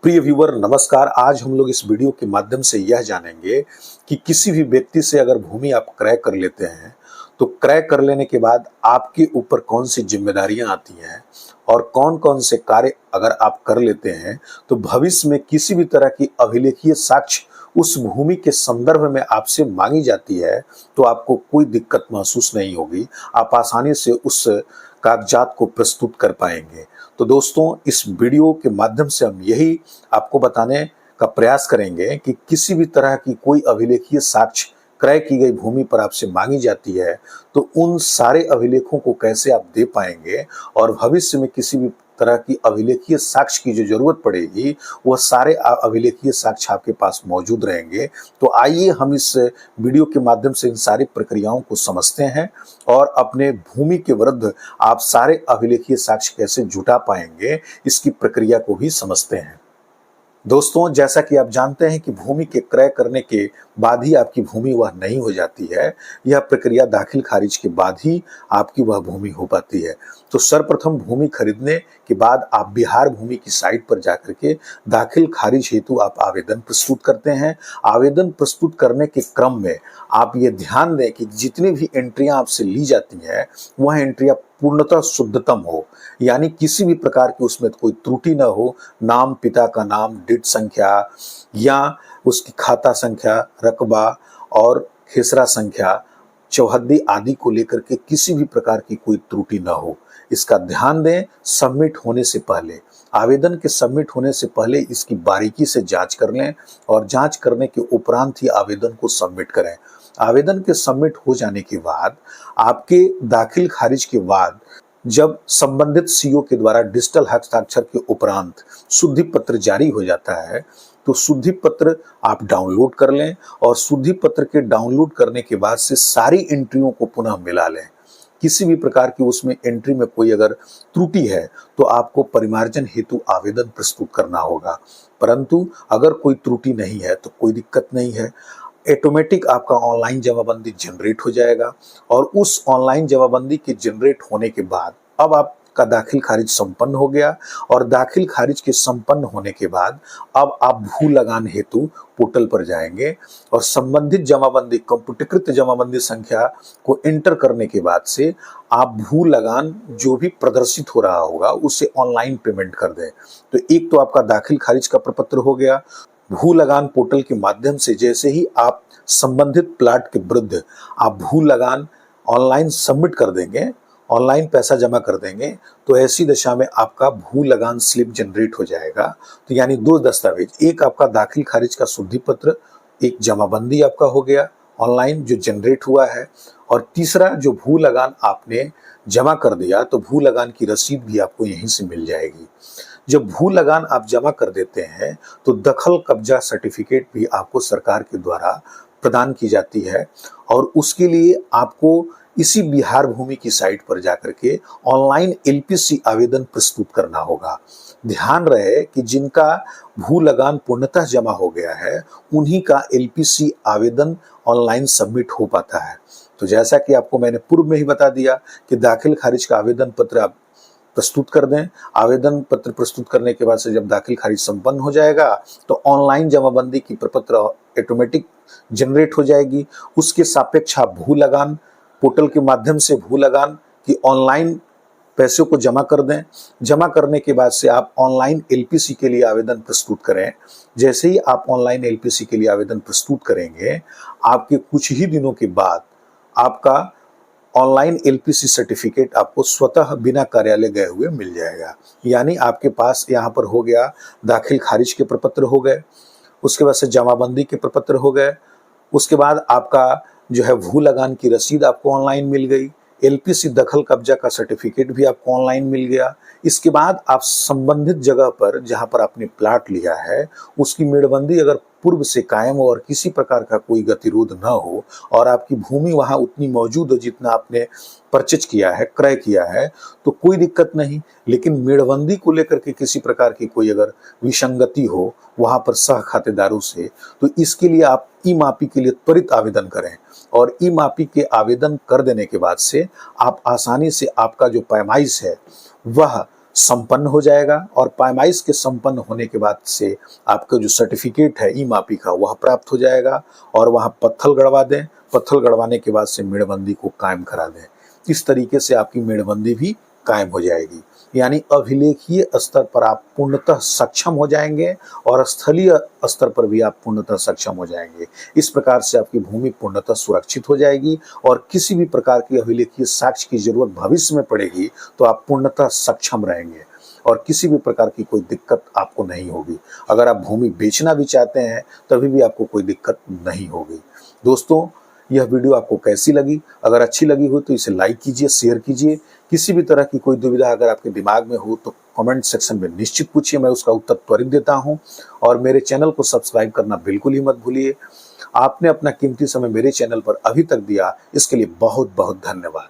प्रिय व्यूवर नमस्कार। आज हम लोग इस वीडियो के माध्यम से यह जानेंगे कि किसी भी व्यक्ति से अगर भूमि आप क्रय कर लेते हैं तो क्रय कर लेने के बाद आपके ऊपर कौन सी जिम्मेदारियां आती हैं और कौन कौन से कार्य अगर आप कर लेते हैं तो भविष्य में किसी भी तरह की अभिलेखीय साक्ष्य उस भूमि के संदर्भ में आपसे मांगी जाती है तो आपको कोई दिक्कत महसूस नहीं होगी। आप आसानी से उस कागजात को प्रस्तुत कर पाएंगे। तो दोस्तों, इस वीडियो के माध्यम से हम यही आपको बताने का प्रयास करेंगे कि किसी भी तरह की कोई अभिलेखीय साक्ष्य क्रय की गई भूमि पर आपसे मांगी जाती है तो उन सारे अभिलेखों को कैसे आप दे पाएंगे और भविष्य में किसी भी तरह की अभिलेखीय साक्ष्य की जो जरूरत पड़ेगी वह सारे अभिलेखीय साक्ष्य आपके पास मौजूद रहेंगे। तो आइए हम इस वीडियो के माध्यम से इन सारी प्रक्रियाओं को समझते हैं और अपने भूमि के विरुद्ध आप सारे अभिलेखीय साक्ष्य कैसे जुटा पाएंगे इसकी प्रक्रिया को भी समझते हैं। दोस्तों, जैसा कि आप जानते हैं कि भूमि के क्रय करने के बाद ही आपकी भूमि वह नहीं हो जाती है। यह प्रक्रिया दाखिल खारिज के बाद ही आपकी वह भूमि हो पाती है। तो सर्वप्रथम भूमि खरीदने के बाद आप बिहार भूमि की साइट पर जाकर के दाखिल खारिज हेतु आप आवेदन प्रस्तुत करते हैं। आवेदन प्रस्तुत करने के क्रम में आप ये ध्यान दें कि जितनी भी एंट्रियां आपसे ली जाती हैं वह एंट्रियां पूर्णतः शुद्धतम हो, यानी किसी भी प्रकार की उसमें कोई त्रुटि न हो। नाम, पिता का नाम, डिट संख्या या उसकी खाता संख्या, रकबा और खेसरा संख्या, चौहद्दी आदि को लेकर के किसी भी प्रकार की कोई त्रुटि न हो, इसका ध्यान दें। सबमिट होने से पहले, आवेदन के सबमिट होने से पहले इसकी बारीकी से जांच कर लें और जांच करने के उपरांत ही आवेदन को सबमिट करें। आवेदन के सबमिट हो जाने के बाद आपके दाखिल खारिज के बाद जब संबंधित सीओ के द्वारा डिजिटल हस्ताक्षर के उपरांत शुद्धि पत्र जारी हो जाता है तो शुद्धि पत्र आप डाउनलोड कर लें और शुद्धि पत्र के डाउनलोड करने के बाद से सारी एंट्रियों को पुनः मिला लें। किसी भी प्रकार की उसमें एंट्री में कोई अगर त्रुटि है तो आपको परिमार्जन हेतु आवेदन प्रस्तुत करना होगा, परंतु अगर कोई त्रुटि नहीं है तो कोई दिक्कत नहीं है। ऑटोमेटिक आपका ऑनलाइन जमाबंदी जनरेट हो जाएगा और उस ऑनलाइन जमाबंदी के जनरेट होने के बाद अब आपका दाखिल खारिज संपन्न हो गया और दाखिल खारिज के संपन्न होने के बाद अब आप भू लगान हेतु पोर्टल पर जाएंगे और संबंधित जमाबंदी कंप्यूटरीकृत जमाबंदी संख्या को एंटर करने के बाद से आप भू लगान जो भी प्रदर्शित हो रहा होगा उसे ऑनलाइन पेमेंट कर दें। तो एक तो आपका दाखिल खारिज का प्रपत्र हो गया। भू लगान पोर्टल के माध्यम से जैसे ही आप संबंधित प्लाट के विरुद्ध आप भू लगान ऑनलाइन सबमिट कर देंगे, ऑनलाइन पैसा जमा कर देंगे तो ऐसी दशा में आपका भू लगान स्लिप जनरेट हो जाएगा। तो यानी दो दस्तावेज, एक आपका दाखिल खारिज का शुद्धि पत्र, एक जमाबंदी आपका हो गया ऑनलाइन जो जनरेट हुआ है, और तीसरा जो भू लगान आपने जमा कर दिया तो भू लगान की रसीद भी आपको यहीं से मिल जाएगी। जब भू लगान आप जमा कर देते हैं तो दखल कब्जा सर्टिफिकेट भी आपको सरकार के द्वारा प्रदान की जाती है और उसके लिए आपको इसी बिहार भूमि की साइट पर जाकर के ऑनलाइन एलपीसी आवेदन प्रस्तुत करना होगा। ध्यान रहे कि जिनका भू लगान पूर्णतः जमा हो गया है उन्हीं का एलपीसी आवेदन ऑनलाइन सबमिट हो पाता है। तो जैसा कि आपको मैंने पूर्व में ही बता दिया कि दाखिल खारिज का आवेदन पत्र आप प्रस्तुत कर दें। आवेदन पत्र प्रस्तुत करने के बाद से जब दाखिल खारिज संपन्न हो जाएगा तो ऑनलाइन जमाबंदी की प्रपत्र ऑटोमेटिक जनरेट हो जाएगी। उसके सापेक्ष आप भू लगान पोर्टल के माध्यम से भू लगान की ऑनलाइन पैसे को जमा कर दें। जमा करने के बाद से आप ऑनलाइन एलपीसी के लिए आवेदन प्रस्तुत करें। जैसे ही आप ऑनलाइन एलपीसी के लिए आवेदन प्रस्तुत करेंगे आपके कुछ ही दिनों के बाद आपका ऑनलाइन एलपीसी सर्टिफिकेट आपको स्वतः बिना कार्यालय गए हुए मिल जाएगा। यानी आपके पास यहाँ पर हो गया दाखिल खारिज के प्रपत्र हो गए, उसके बाद से जमाबंदी के प्रपत्र हो गए, उसके बाद आपका जो है भू लगान की रसीद आपको ऑनलाइन मिल गई, एलपीसी दखल कब्जा का सर्टिफिकेट भी आपको ऑनलाइन मिल गया। इसके बाद आप संबंधित जगह पर जहां पर आपने प्लाट लिया है उसकी मेड़बंदी अगर पूर्व से कायम हो और किसी प्रकार का कोई गतिरोध न हो और आपकी भूमि वहां उतनी मौजूद हो जितना आपने परचेज किया है, क्रय किया है, तो कोई दिक्कत नहीं। लेकिन मेड़बंदी को लेकर के किसी प्रकार की कोई अगर विसंगति हो वहां पर सह खातेदारों से, तो इसके लिए आप ई मापी के लिए त्वरित आवेदन करें और ई मापी के आवेदन कर देने के बाद से आप आसानी से आपका जो पैमाइश है वह संपन्न हो जाएगा और पैमाइश के संपन्न होने के बाद से आपका जो सर्टिफिकेट है ई मापी का वह प्राप्त हो जाएगा और वहाँ पत्थर गड़वा दें। पत्थर गड़वाने के बाद से मेड़बंदी को कायम करा दें। इस तरीके से आपकी मेड़बंदी भी कायम हो जाएगी। यानी अभिलेखीय स्तर पर आप पूर्णतः सक्षम हो जाएंगे और स्थलीय स्तर पर भी आप पूर्णतः सक्षम हो जाएंगे। इस प्रकार से आपकी भूमि पूर्णतः सुरक्षित हो जाएगी और किसी भी प्रकार की अभिलेखीय साक्ष्य की जरूरत भविष्य में पड़ेगी तो आप पूर्णतः सक्षम रहेंगे और किसी भी प्रकार की कोई दिक्कत आपको नहीं होगी। अगर आप भूमि बेचना भी चाहते हैं तभी भी आपको कोई दिक्कत नहीं होगी। दोस्तों, यह वीडियो आपको कैसी लगी? अगर अच्छी लगी हो तो इसे लाइक कीजिए, शेयर कीजिए। किसी भी तरह की कोई दुविधा अगर आपके दिमाग में हो तो कमेंट सेक्शन में निश्चित पूछिए, मैं उसका उत्तर त्वरित देता हूं। और मेरे चैनल को सब्सक्राइब करना बिल्कुल ही मत भूलिए। आपने अपना कीमती समय मेरे चैनल पर अभी तक दिया, इसके लिए बहुत बहुत धन्यवाद।